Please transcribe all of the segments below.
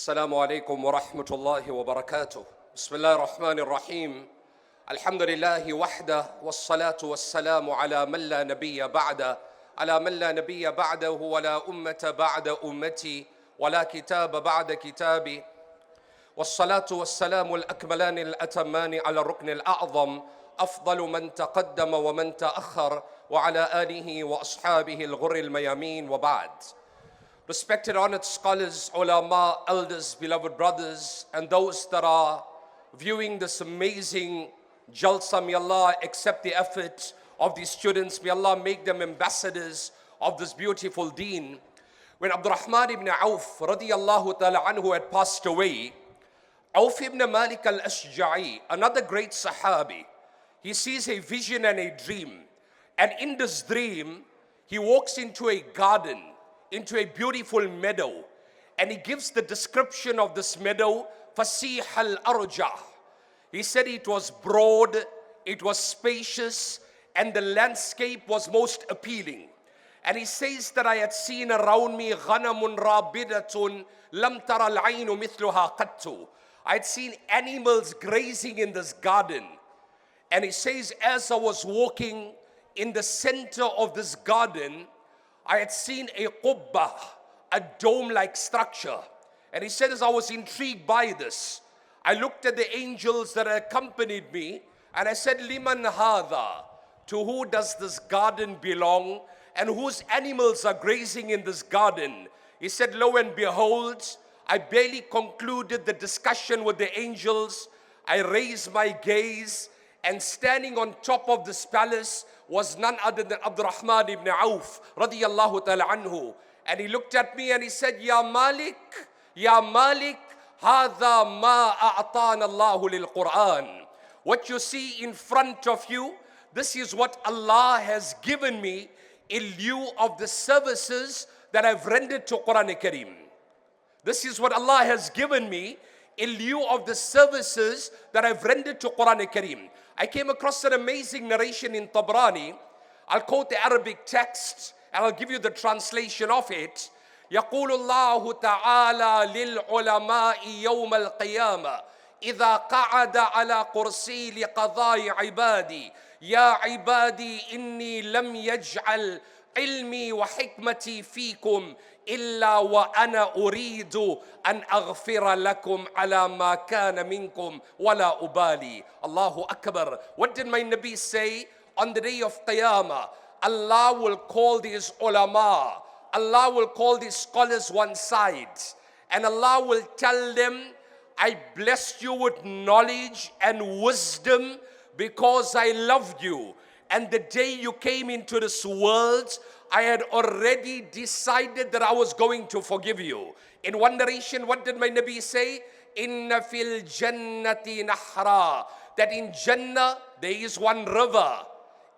السلام عليكم ورحمة الله وبركاته. بسم الله الرحمن الرحيم. الحمد لله وحده والصلاة والسلام على من لا نبي بعده ولا أمة بعد أمتي ولا كتاب بعد كتابي، والصلاة والسلام الأكملان الأتمان على الركن الأعظم أفضل من تقدم ومن تأخر وعلى آله وأصحابه الغر الميامين وبعد. Respected honored scholars, ulama, elders, beloved brothers, and those that are viewing this amazing jalsa, may Allah accept the effort of these students. May Allah make them ambassadors of this beautiful deen. When Abdurrahman ibn Auf radiyallahu ta'ala anhu had passed away, Auf ibn Malik al-Ashja'i, another great sahabi, he sees a vision and a dream. And in this dream, he walks into a garden, into a beautiful meadow, and he gives the description of this meadow, fasih al-arjah. He said it was broad, it was spacious, and the landscape was most appealing. And he says that I had seen around me غنم رابدة لم تر العين مثلها قط. I had seen animals grazing in this garden. And he says, as I was walking in the center of this garden, I had seen a qubbah, a dome-like structure. And he said, as I was intrigued by this, I looked at the angels that accompanied me, and I said, liman hadha? To who does this garden belong? And whose animals are grazing in this garden? He said, lo and behold, I barely concluded the discussion with the angels. I raised my gaze, and standing on top of this palace was none other than Abdurrahman ibn Auf radiyallahu ta'ala anhu. And he looked at me and he said, Ya Malik, hadha ma a'atana Allahu lil Quran. What you see in front of you, this is what Allah has given me in lieu of the services that I've rendered to Quran Kareem. This is what Allah has given me in lieu of the services that I've rendered to Quran Kareem. I came across an amazing narration in Tabrani. I'll quote the Arabic text and I'll give you the translation of it. يقول الله تعالى للعلماء يوم القيامة إذا قعد على كرسي لقضاء عبادي يا عبادي إني لم يجعل علمي وحكمتي فيكم إلا وأنا أريد أن أغفر لكم على ما كان منكم ولا أبالي. Allahu Akbar. What did my Nabi say? On the day of Qiyamah, Allah will call these ulama, Allah will call these scholars one side, and Allah will tell them, I blessed you with knowledge and wisdom because I loved you. And the day you came into this world, I had already decided that I was going to forgive you. In one narration, what did my Nabi say? Inna fil jannati nahra. That in Jannah, there is one river.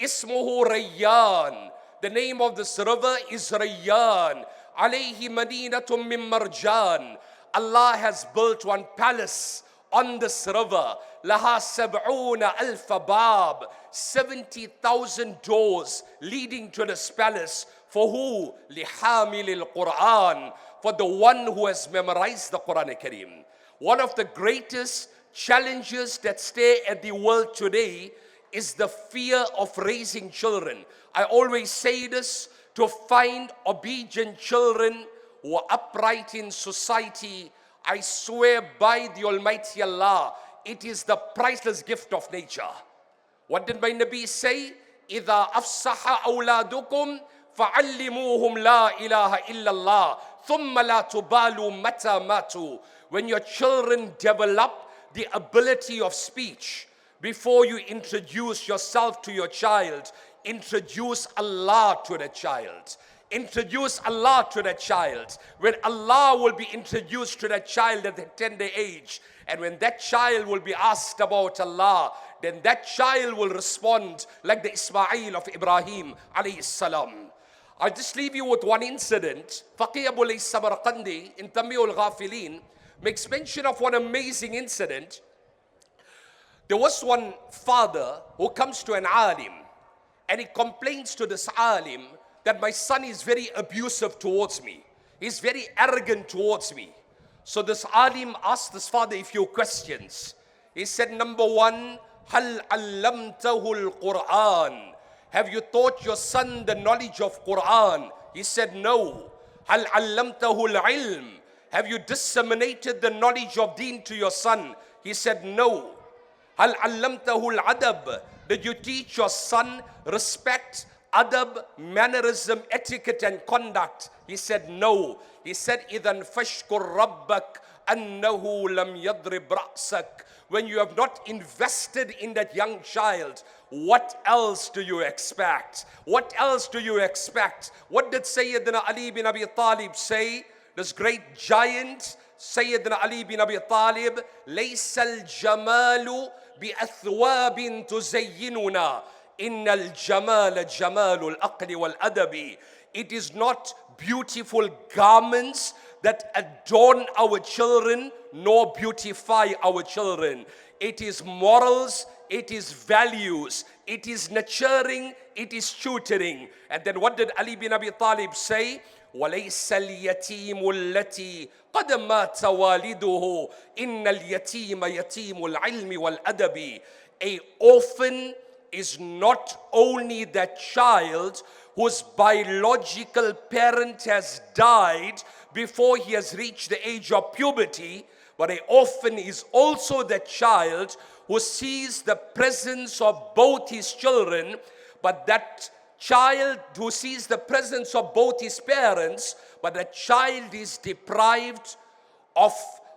Ismuhu Rayyan. The name of this river is Rayyan. Alayhi madinatum min marjan. Allah has built one palace on this river. Laha sab'una alfa bab. 70,000 doors leading to this palace. For who? Lihamil al-Quran. For the one who has memorized the Quran Kareem. One of the greatest challenges that stay at the world today is the fear of raising children. I always say this, to find obedient children who are upright in society, I swear by the Almighty Allah, it is the priceless gift of nature. What did my Nabi say? إِذَا أَفْصَحَ أَوْلَادُكُمْ فَعَلِّمُوهُمْ لَا إِلَهَ إِلَّا اللَّهِ ثُمَّ لَا تُبَالُوا مَتَى مَاتُوا. When your children develop the ability of speech, before you introduce yourself to your child, introduce Allah to the child. Introduce Allah to the child. When Allah will be introduced to the child at the tender age, and when that child will be asked about Allah, then that child will respond like the Ismail of Ibrahim alayhi salam. I'll just leave you with one incident. Faqih Abu Lays Samarqandi in Tanbih al-Ghafilin makes mention of one amazing incident. There was one father who comes to an alim and he complains to this alim that my son is very abusive towards me. He's very arrogant towards me. So this alim asked his father a few questions. He said, number one, هل علمته القرآن? Have you taught your son the knowledge of Quran? He said, no. هل علمته العلم? Have you disseminated the knowledge of deen to your son? He said, no. هل علمته الأدب? Did you teach your son respect, adab, mannerism, etiquette and conduct? He said, no. He said, إذن فاشكر ربك أنه لم يضرب رأسك. When you have not invested in that young child, what else do you expect? What else do you expect? What did Sayyidina Ali bin Abi Talib say? This great giant, Sayyidina Ali bin Abi Talib, ليس الجمال بأثواب تزيننا إن الجمال جمال العقل والأدب. It is not beautiful garments that adorn our children nor beautify our children. It is morals, it is values, it is nurturing, it is tutoring. And then what did Ali bin Abi Talib say? وَلَيْسَ الْيَتِيمُ الَّتِي قَدْ مَاتَ وَالِدُهُ إِنَّ الْيَتِيمَ يَتِيمُ الْعِلْمِ وَالْأَدَبِ. A orphan is not only that child whose biological parent has died before he has reached the age of puberty, but an orphan is also the child who sees the presence of both his children, but that child who sees the presence of both his parents, but the child is deprived of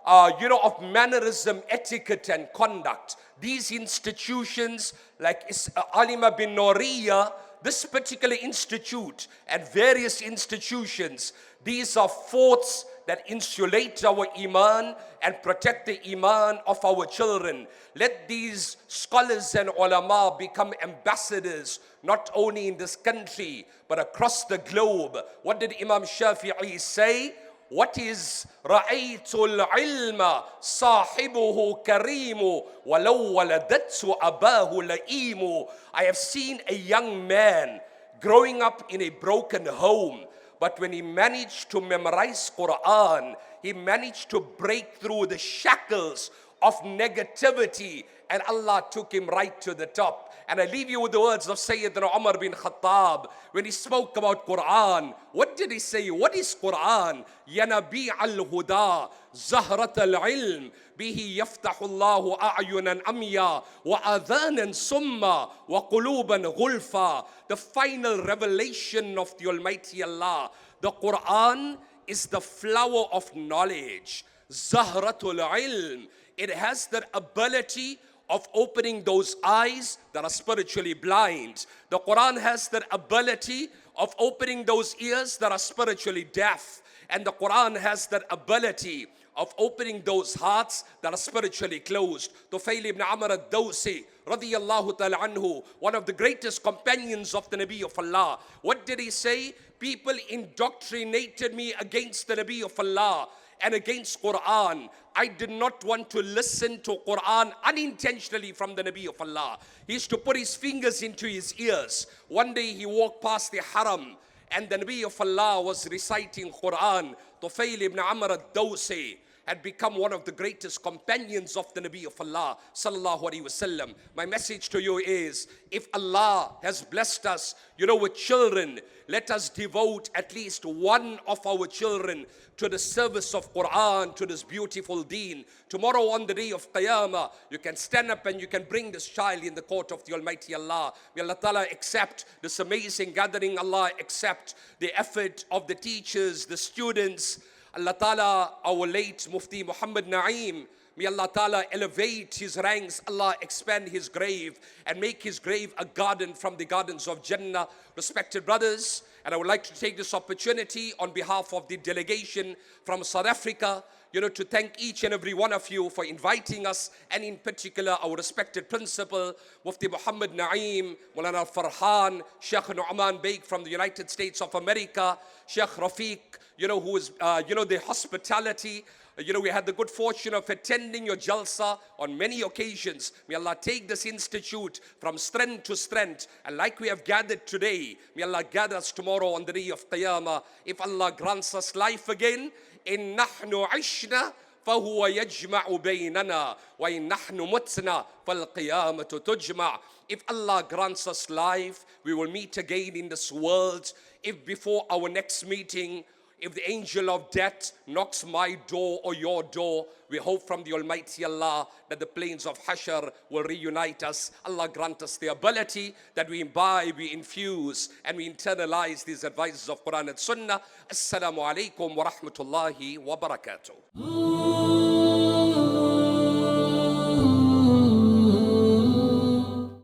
of mannerism, etiquette and conduct. These institutions like Jamia Binoria, this particular institute and various institutions, these are forts that insulate our iman and protect the iman of our children. Let these scholars and ulama become ambassadors not only in this country but across the globe. What did Imam Shafi'i say? What is رَأَيْتُ الْعِلْمَ صَاحِبُهُ كَرِيمُ وَلَوْ وَلَدَتْهُ أَبَاهُ لَئِيمُ. I have seen a young man growing up in a broken home, but when he managed to memorize Quran, he managed to break through the shackles of negativity, and Allah took him right to the top. And I leave you with the words of Sayyidina Umar bin Khuttab when he spoke about Quran. What did he say? What is Quran? Ya Nabi al-Huda, Zahrat al-Ilm, bihi yaftahu Allahu a'yunan amya, wa adhanan summa, wa quluban ghulfa. The final revelation of the Almighty Allah. The Quran is the flower of knowledge. Zahratul Ilm. It has that ability of opening those eyes that are spiritually blind. The Quran has that ability of opening those ears that are spiritually deaf. And the Quran has that ability of opening those hearts that are spiritually closed. Tufail ibn Amr al-Dawsi, radiyallahu ta'ala anhu, one of the greatest companions of the Nabi of Allah. What did he say? People indoctrinated me against the Nabi of Allah and against Quran. I did not want to listen to Quran unintentionally from the Nabi of Allah. He used to put his fingers into his ears. One day he walked past the haram and the Nabi of Allah was reciting Quran. Tufail ibn Amr al-Dawsi had become one of the greatest companions of the Nabi of Allah sallallahu alaihi wasallam. My message to you is, if Allah has blessed us, with children, let us devote at least one of our children to the service of Quran, to this beautiful deen. Tomorrow on the day of Qiyamah, you can stand up and you can bring this child in the court of the Almighty Allah. May Allah Ta'ala accept this amazing gathering. Allah accept the effort of the teachers, the students. Allah Ta'ala, our late Mufti Muhammad Naeem, may Allah Ta'ala elevate his ranks, Allah expand his grave and make his grave a garden from the gardens of Jannah. Respected brothers, and I would like to take this opportunity on behalf of the delegation from South Africa, to thank each and every one of you for inviting us, and in particular our respected principal, Mufti Muhammad Naeem, Maulana Farhan, Sheikh Nu'man Beg from the United States of America, Sheikh Rafiq, who is, the hospitality We had the good fortune of attending your jalsa on many occasions. May Allah take this institute from strength to strength. And like we have gathered today, may Allah gather us tomorrow on the day of Qiyamah. If Allah grants us life again, in nahnu ishna, فهو يجمع بيننا وإن نحن متنا فالقيامة تجمع. If Allah grants us life, we will meet again in this world. If before our next meeting, if the angel of death knocks my door or your door, we hope from the Almighty Allah that the plains of Hashr will reunite us. Allah grant us the ability that we imbibe, we infuse, and we internalize these advices of Quran and Sunnah. Assalamu alaikum wa rahmatullahi wa barakatuh.